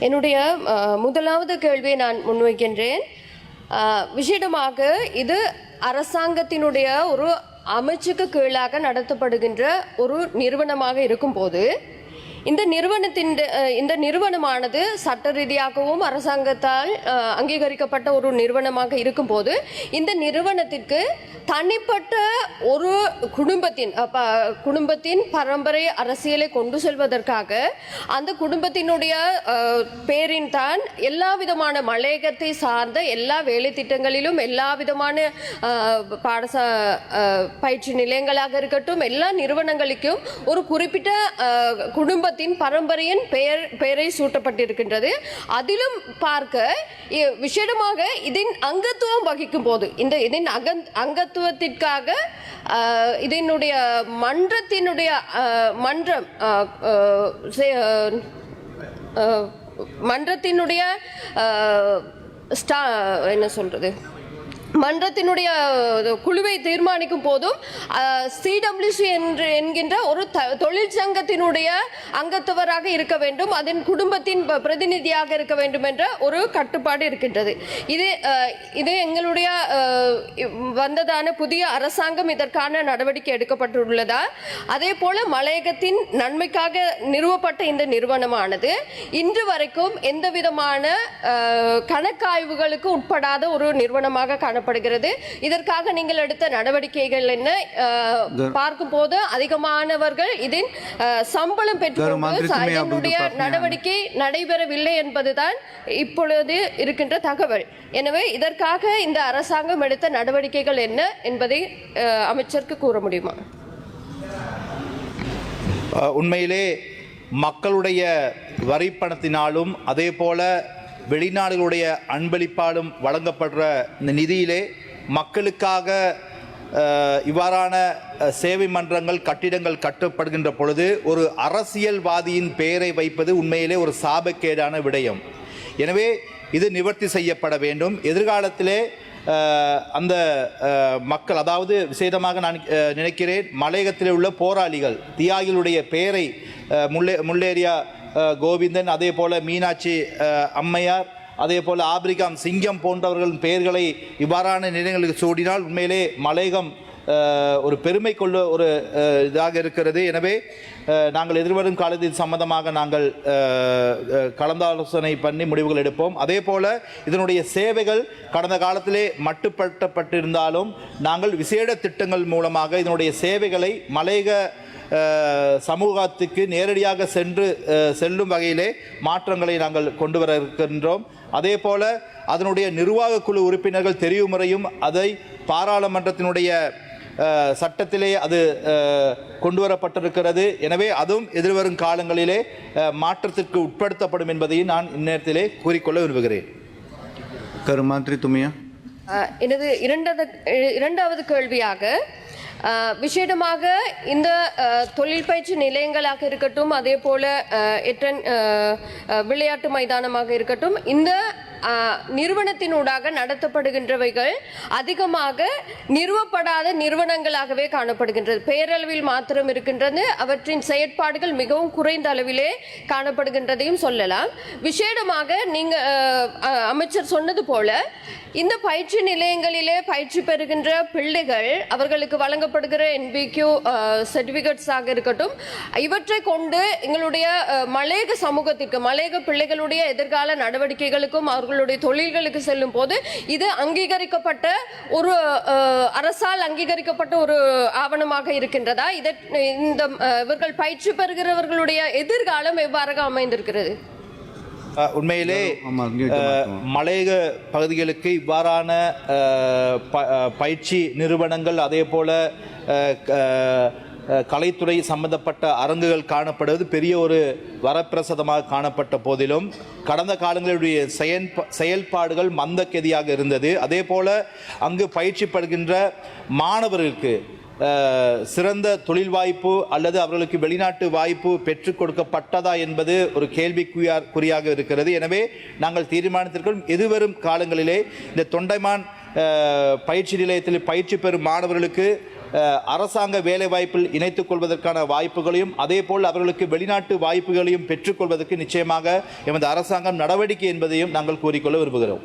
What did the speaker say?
என்னுடைய முதலாவது கேள்வியை நான் முன்வைக்கின்றேன். விசேடமாக இது அரசாங்கத்தினுடைய ஒரு அமைச்சுக்கு கீழாக நடத்தப்படுகின்ற ஒரு நிறுவனமாக இருக்கும்போது இந்த நிறுவனமானது சட்ட ரீதியாகவும் அரசாங்கத்தால் அங்கீகரிக்கப்பட்ட ஒரு நிறுவனமாக இருக்கும்போது இந்த நிறுவனத்திற்கு தனிப்பட்ட ஒரு குடும்பத்தின் பரம்பரை அரசியலை கொண்டு செல்வதற்காக அந்த குடும்பத்தினுடைய பேரின் தான் எல்லா விதமான மலையகத்தை சார்ந்த எல்லா வேலை திட்டங்களிலும் எல்லா விதமான பயிற்சி நிலையங்களாக இருக்கட்டும் எல்லா நிறுவனங்களுக்கும் ஒரு குறிப்பிட்ட குடும்பத்தின் பரம்பரையின் பெயரை சூட்டப்பட்டிருக்கின்றது. அதிலும் பார்க்க விசேடமாக இதன் அங்கத்துவம் வகிக்கும் போது இதன் அங்கத்துவத்திற்காக இதனுடைய மன்றத்தினுடைய என்ன சொல்றது மன்றத்தினுடைய குழுவை தீர்மானிக்கும் போதும் சிடபிள்யூசி என்கின்ற ஒரு தொழிற்சங்கத்தினுடைய அங்கத்தவராக இருக்க வேண்டும், அதன் குடும்பத்தின் பிரதிநிதியாக இருக்க வேண்டும் என்ற ஒரு கட்டுப்பாடு இருக்கின்றது. இது எங்களுடைய வந்ததான புதிய அரசாங்கம் இதற்கான நடவடிக்கை எடுக்கப்பட்டுள்ளதா? அதே போல மலையகத்தின் நன்மைக்காக நிறுவப்பட்ட இந்த நிறுவனமானது இன்று வரைக்கும் எந்த விதமான கணக்காய்வுகளுக்கு உட்படாத ஒரு நிறுவனமாக காணப்படுகிறது. இதற்காக நீங்கள் எடுத்த நடவடிக்கைகள் என்ன? பார்க்கும் போது அதிகமானவர்கள் இதன் சம்பளம் பெற்று நடவடிக்கை நடைபெறவில்லை என்பதுதான் இப்பொழுது இருக்கின்ற தகவல். எனவே இதற்காக இந்த அரசாங்கம் எடுத்த நடவடிக்கைகள் என்ன என்பதை அமைச்சருக்கு கூற முடியுமா? உண்மையிலே மக்களுடைய வரிப்பணத்தினாலும் அதே போல வெளிநாடுகளுடைய அன்பளிப்பாலும் வழங்கப்படுற இந்த நிதியிலே மக்களுக்காக இவ்வாறான சேவை மன்றங்கள் கட்டிடங்கள் கட்டப்படுகின்ற பொழுது ஒரு அரசியல்வாதியின் பெயரை வைப்பது உண்மையிலே ஒரு சாபக்கேடான விடயம். எனவே இது நிவர்த்தி செய்யப்பட வேண்டும். எதிர்காலத்திலே அந்த மக்கள், அதாவது விசேடமாக நான் நினைக்கிறேன், மலையகத்தில் உள்ள போராளிகள் தியாகிகளுடைய பெயரை முல்லேரியா கோவிந்தன், அதே போல மீனாட்சி அம்மையார், அதே போல் ஆபிரிகாம் சிங்கம் போன்றவர்களின் பெயர்களை இவ்வாறான நிலையங்களுக்கு சூடினால் உண்மையிலே மலையகம் ஒரு பெருமை கொள்ள ஒரு இதாக இருக்கிறது. எனவே நாங்கள் எதிர்வரும் காலத்தில் சம்பந்தமாக நாங்கள் கலந்தாலோசனை பண்ணி முடிவுகள் எடுப்போம். அதே போல் இதனுடைய சேவைகள் கடந்த காலத்திலே மட்டுப்படுத்தப்பட்டிருந்தாலும் நாங்கள் விசேட திட்டங்கள் மூலமாக இதனுடைய சேவைகளை மலையக சமூகத்துக்கு நேரடியாக செல்லும் வகையிலே மாற்றங்களை நாங்கள் கொண்டு வர இருக்கின்றோம். அதே போல அதனுடைய நிர்வாக குழு உறுப்பினர்கள் தெரிவு முறையும் அதை பாராளுமன்றத்தினுடைய சட்டத்திலே அது கொண்டு வரப்பட்டிருக்கிறது. எனவே அதுவும் எதிர்வரும் காலங்களிலே மாற்றத்திற்கு உட்படுத்தப்படும் என்பதையும் நான் இந்நேரத்திலே கூறிக்கொள்ள விரும்புகிறேன். கருமாந்திரி துமியா, எனது இரண்டாவது கேள்வியாக விசேடமாக இந்த தொழில் பயிற்சி நிலையங்களாக இருக்கட்டும், அதே போல விளையாட்டு மைதானமாக இருக்கட்டும், இந்த நிறுவனத்தினூடாக நடத்தப்படுகின்றவைகள் அதிகமாக நிறுவப்படாத நிறுவனங்களாகவே காணப்படுகின்றது. பெயரளவில் மாத்திரம் இருக்கின்றது. அவற்றின் செயற்பாடுகள் மிகவும் குறைந்த அளவிலே காணப்படுகின்றதையும் சொல்லலாம். விசேடமாக அமைச்சர் சொன்னது போல இந்த பயிற்சி நிலையங்களிலே பயிற்சி பெறுகின்ற பிள்ளைகள் அவர்களுக்கு வழங்கப்படுகிற NBQ சர்டிபிகேட்ஸாக இருக்கட்டும், இவற்றை கொண்டு எங்களுடைய மலையக சமூகத்திற்கு, மலையக பிள்ளைகளுடைய எதிர்கால நடவடிக்கைகளுக்கும் அவர்களுடைய தொழில்களுக்கு செல்லும் போது இது அங்கீகரிக்கப்பட்ட ஒரு அரசால் அங்கீகரிக்கப்பட்ட ஒரு ஆவணமாக இருக்கின்றதா? இவர்கள் பயிற்சி பெறுகிறவர்களுடைய எதிர்காலம் எவ்வாறு அமைந்திருக்கிறது? உண்மையிலே மலையக பகுதிகளுக்கு இவ்வாறான பயிற்சி நிறுவனங்கள், அதே போல கலைத்துறை சம்பந்தப்பட்ட அரங்குகள் காணப்படுவது பெரிய ஒரு வரப்பிரசாதமாக காணப்பட்ட போதிலும் கடந்த காலங்களுடைய செயல்பாடுகள் மந்தகதியாக இருந்தது. அதே போல அங்கு பயிற்சி பெறுகின்ற மாணவர்களுக்கு சிறந்த தொழில் வாய்ப்பு அல்லது அவர்களுக்கு வெளிநாட்டு வாய்ப்பு பெற்றுக் கொடுக்கப்பட்டதா என்பது ஒரு கேள்விக்குறியாக இருக்கிறது. எனவே நாங்கள் தீர்மானித்திருக்கிறோம், எதிர்வரும் காலங்களிலே இந்த தொண்டைமான் பயிற்சி நிலையத்தில் பயிற்சி பெறும் மாணவர்களுக்கு அரசாங்க வேலைவாய்ப்பில் இணைத்துக் கொள்வதற்கான வாய்ப்புகளையும் அதே போல் அவர்களுக்கு வெளிநாட்டு வாய்ப்புகளையும் பெற்றுக்கொள்வதற்கு நிச்சயமாக எமது அரசாங்கம் நடவடிக்கை என்பதையும் நாங்கள் கூறிக்கொள்ள விரும்புகிறோம்.